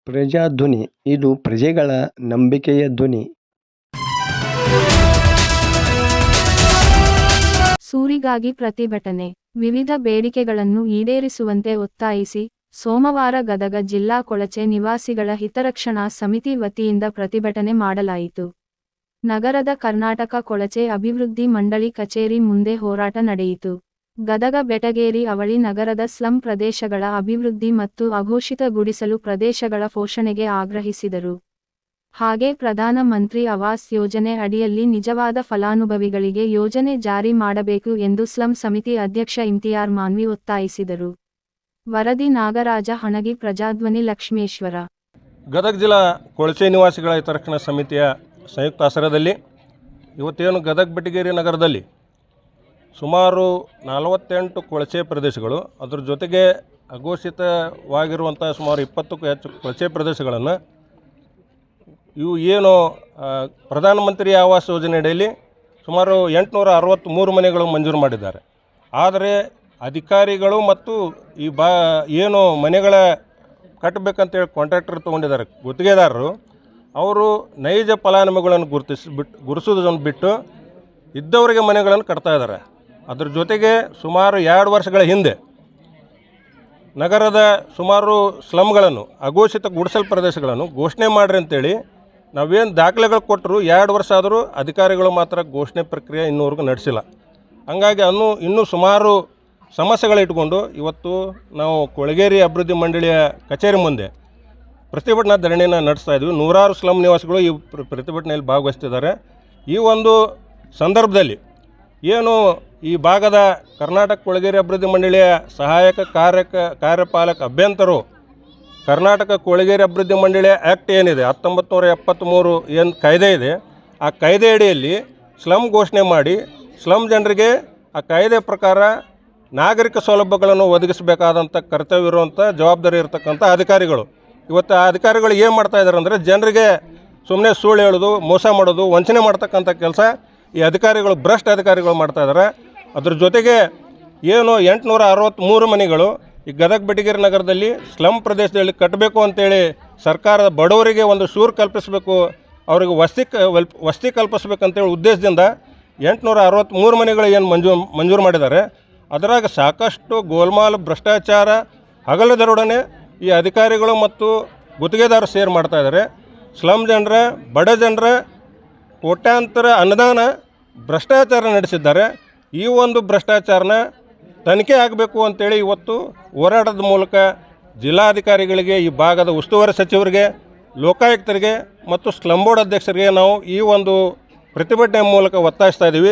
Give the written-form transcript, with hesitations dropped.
ಪ್ರಜಾಧ್ವನಿ ಇದು ಪ್ರಜೆಗಳ ನಂಬಿಕೆಯ ಧ್ವನಿ. ಸೂರಿಗಾಗಿ ಪ್ರತಿಭಟನೆ. ವಿವಿಧ ಬೇಡಿಕೆಗಳನ್ನು ಈಡೇರಿಸುವಂತೆ ಒತ್ತಾಯಿಸಿ ಸೋಮವಾರ ಗದಗ ಜಿಲ್ಲಾ ಕೊಳಚೆ ನಿವಾಸಿಗಳ ಹಿತರಕ್ಷಣಾ ಸಮಿತಿ ವತಿಯಿಂದ ಪ್ರತಿಭಟನೆ ಮಾಡಲಾಯಿತು. ನಗರದ ಕರ್ನಾಟಕ ಕೊಳಚೆ ಅಭಿವೃದ್ಧಿ ಮಂಡಳಿ ಕಚೇರಿ ಮುಂದೆ ಹೋರಾಟ ನಡೆಯಿತು. ಗದಗ ಬೆಟಗೇರಿ ಅವಳಿ ನಗರದ ಸ್ಲಂ ಪ್ರದೇಶಗಳ ಅಭಿವೃದ್ಧಿ ಮತ್ತು ಅಘೋಷಿತ ಗುಡಿಸಲು ಪ್ರದೇಶಗಳ ಪೋಷಣೆಗೆ ಆಗ್ರಹಿಸಿದರು. ಹಾಗೆ ಪ್ರಧಾನ ಮಂತ್ರಿ ಆವಾಸ್ ಯೋಜನೆ ಅಡಿಯಲ್ಲಿ ನಿಜವಾದ ಫಲಾನುಭವಿಗಳಿಗೆ ಯೋಜನೆ ಜಾರಿ ಮಾಡಬೇಕು ಎಂದು ಸ್ಲಂ ಸಮಿತಿ ಅಧ್ಯಕ್ಷ ಇಮ್ತಿಯಾರ್ ಮಾನ್ವಿ ಒತ್ತಾಯಿಸಿದರು. ವರದಿ ನಾಗರಾಜ ಹಣಗಿ, ಪ್ರಜಾಧ್ವನಿ, ಲಕ್ಷ್ಮೇಶ್ವರ. ಗದಗ ಜಿಲ್ಲಾ ಕೊಳಚೆ ನಿವಾಸಿಗಳ ಹಿತರಕ್ಷಣಾ ಸಮಿತಿಯ ಸಂಯುಕ್ತ ಆಶ್ರಯದಲ್ಲಿ ಇವತ್ತೇನು ಗದಗ ಬೆಟಗೇರಿ ನಗರದಲ್ಲಿ ಸುಮಾರು 48 ಕೊಳಚೆ ಪ್ರದೇಶಗಳು, ಅದರ ಜೊತೆಗೆ ಅಘೋಷಿತವಾಗಿರುವಂಥ ಸುಮಾರು 20ಕ್ಕೂ ಹೆಚ್ಚು ಕೊಳಚೆ ಪ್ರದೇಶಗಳನ್ನು ಇವು ಏನು ಪ್ರಧಾನಮಂತ್ರಿ ಆವಾಸ್ ಯೋಜನೆ ಅಡಿಯಲ್ಲಿ ಸುಮಾರು 863 ಮನೆಗಳು ಮಂಜೂರು ಮಾಡಿದ್ದಾರೆ. ಆದರೆ ಅಧಿಕಾರಿಗಳು ಮತ್ತು ಈ ಏನು ಮನೆಗಳ ಕಟ್ಟಬೇಕಂತೇಳಿ ಕಾಂಟ್ರಾಕ್ಟರ್ ತೊಗೊಂಡಿದ್ದಾರೆ ಗುತ್ತಿಗೆದಾರರು, ಅವರು ನೈಜ ಫಲಾನುಭವಿಗಳನ್ನು ಗುರುತಿಸೋದನ್ನು ಬಿಟ್ಟು ಇದ್ದವರಿಗೆ ಮನೆಗಳನ್ನು ಕಟ್ತಾ ಇದ್ದಾರೆ. ಅದರ ಜೊತೆಗೆ ಸುಮಾರು 2 ವರ್ಷಗಳ ಹಿಂದೆ ನಗರದ ಸುಮಾರು ಸ್ಲಮ್ಗಳನ್ನು, ಅಘೋಷಿತ ಗುಡಿಸಲು ಪ್ರದೇಶಗಳನ್ನು ಘೋಷಣೆ ಮಾಡಿರಿ ಅಂತೇಳಿ ನಾವೇನು ದಾಖಲೆಗಳು ಕೊಟ್ಟರು 2 ವರ್ಷ ಆದರೂ ಅಧಿಕಾರಿಗಳು ಮಾತ್ರ ಘೋಷಣೆ ಪ್ರಕ್ರಿಯೆ ಇನ್ನೂವರೆಗೂ ನಡೆಸಿಲ್ಲ. ಹಂಗಾಗಿ ಇನ್ನೂ ಸುಮಾರು ಸಮಸ್ಯೆಗಳಿಟ್ಕೊಂಡು ಇವತ್ತು ನಾವು ಕೊಳಗೇರಿ ಅಭಿವೃದ್ಧಿ ಮಂಡಳಿಯ ಕಚೇರಿ ಮುಂದೆ ಪ್ರತಿಭಟನಾ ಧರಣಿಯನ್ನು ನಡೆಸ್ತಾ ಇದ್ವಿ. ನೂರಾರು ಸ್ಲಮ್ ನಿವಾಸಿಗಳು ಈ ಪ್ರತಿಭಟನೆಯಲ್ಲಿ ಭಾಗವಹಿಸ್ತಿದ್ದಾರೆ. ಈ ಒಂದು ಸಂದರ್ಭದಲ್ಲಿ ಏನು ಈ ಭಾಗದ ಕರ್ನಾಟಕ ಕೊಳಗೇರಿ ಅಭಿವೃದ್ಧಿ ಮಂಡಳಿಯ ಸಹಾಯಕ ಕಾರ್ಯಪಾಲಕ ಅಭಿಯಂತರು ಕರ್ನಾಟಕ ಕೊಳಗೇರಿ ಅಭಿವೃದ್ಧಿ ಮಂಡಳಿಯ ಆ್ಯಕ್ಟ್ ಏನಿದೆ 1973 ಏನು ಕಾಯ್ದೆ ಇದೆ, ಆ ಕಾಯ್ದೆ ಅಡಿಯಲ್ಲಿ ಸ್ಲಮ್ ಘೋಷಣೆ ಮಾಡಿ ಸ್ಲಮ್ ಜನರಿಗೆ ಆ ಕಾಯ್ದೆ ಪ್ರಕಾರ ನಾಗರಿಕ ಸೌಲಭ್ಯಗಳನ್ನು ಒದಗಿಸಬೇಕಾದಂಥ ಕರ್ತವ್ಯ ಇರುವಂಥ ಜವಾಬ್ದಾರಿ ಇರತಕ್ಕಂಥ ಅಧಿಕಾರಿಗಳು ಇವತ್ತು ಆ ಅಧಿಕಾರಿಗಳು ಏನು ಮಾಡ್ತಾಯಿದ್ದಾರೆ ಅಂದರೆ ಜನರಿಗೆ ಸುಮ್ಮನೆ ಸುಳ್ಳು ಹೇಳೋದು, ಮೋಸ ಮಾಡೋದು, ವಂಚನೆ ಮಾಡ್ತಕ್ಕಂಥ ಕೆಲಸ ಈ ಅಧಿಕಾರಿಗಳು, ಭ್ರಷ್ಟ ಅಧಿಕಾರಿಗಳು ಮಾಡ್ತಾಯಿದ್ದಾರೆ. ಅದ್ರ ಜೊತೆಗೆ ಏನು 863 ಮನೆಗಳು ಈ ಗದಗ ಬೆಟಗೇರಿ ನಗರದಲ್ಲಿ ಸ್ಲಮ್ ಪ್ರದೇಶದಲ್ಲಿ ಕಟ್ಟಬೇಕು ಅಂತೇಳಿ ಸರ್ಕಾರದ ಬಡವರಿಗೆ ಒಂದು ಶೂರು ಕಲ್ಪಿಸಬೇಕು, ಅವರಿಗೆ ವಸತಿ ಕಲ್ಪಿಸ್ಬೇಕಂತೇಳಿ ಉದ್ದೇಶದಿಂದ 863 ಮನೆಗಳು ಏನು ಮಂಜೂರು ಮಾಡಿದ್ದಾರೆ. ಅದರಾಗ ಸಾಕಷ್ಟು ಗೋಲ್ಮಾಲ್, ಭ್ರಷ್ಟಾಚಾರ, ಹಗಲದರೊಡನೆ ಈ ಅಧಿಕಾರಿಗಳು ಮತ್ತು ಗುತ್ತಿಗೆದಾರರು ಸೇರಿ ಮಾಡ್ತಾಯಿದ್ದಾರೆ. ಸ್ಲಮ್ ಜನರ, ಬಡ ಜನರ ಕೋಟ್ಯಾಂತರ ಅನುದಾನ ಭ್ರಷ್ಟಾಚಾರ ನಡೆಸಿದ್ದಾರೆ. ಈ ಒಂದು ಭ್ರಷ್ಟಾಚಾರನ ತನಿಖೆ ಆಗಬೇಕು ಅಂತೇಳಿ ಇವತ್ತು ಹೋರಾಟದ ಮೂಲಕ ಜಿಲ್ಲಾಧಿಕಾರಿಗಳಿಗೆ, ಈ ಭಾಗದ ಉಸ್ತುವಾರಿ ಸಚಿವರಿಗೆ, ಲೋಕಾಯುಕ್ತರಿಗೆ ಮತ್ತು ಸ್ಲಮ್ ಬೋರ್ಡ್ ಅಧ್ಯಕ್ಷರಿಗೆ ನಾವು ಈ ಒಂದು ಪ್ರತಿಭಟನೆ ಮೂಲಕ ಒತ್ತಾಯಿಸ್ತಾ ಇದ್ದೀವಿ.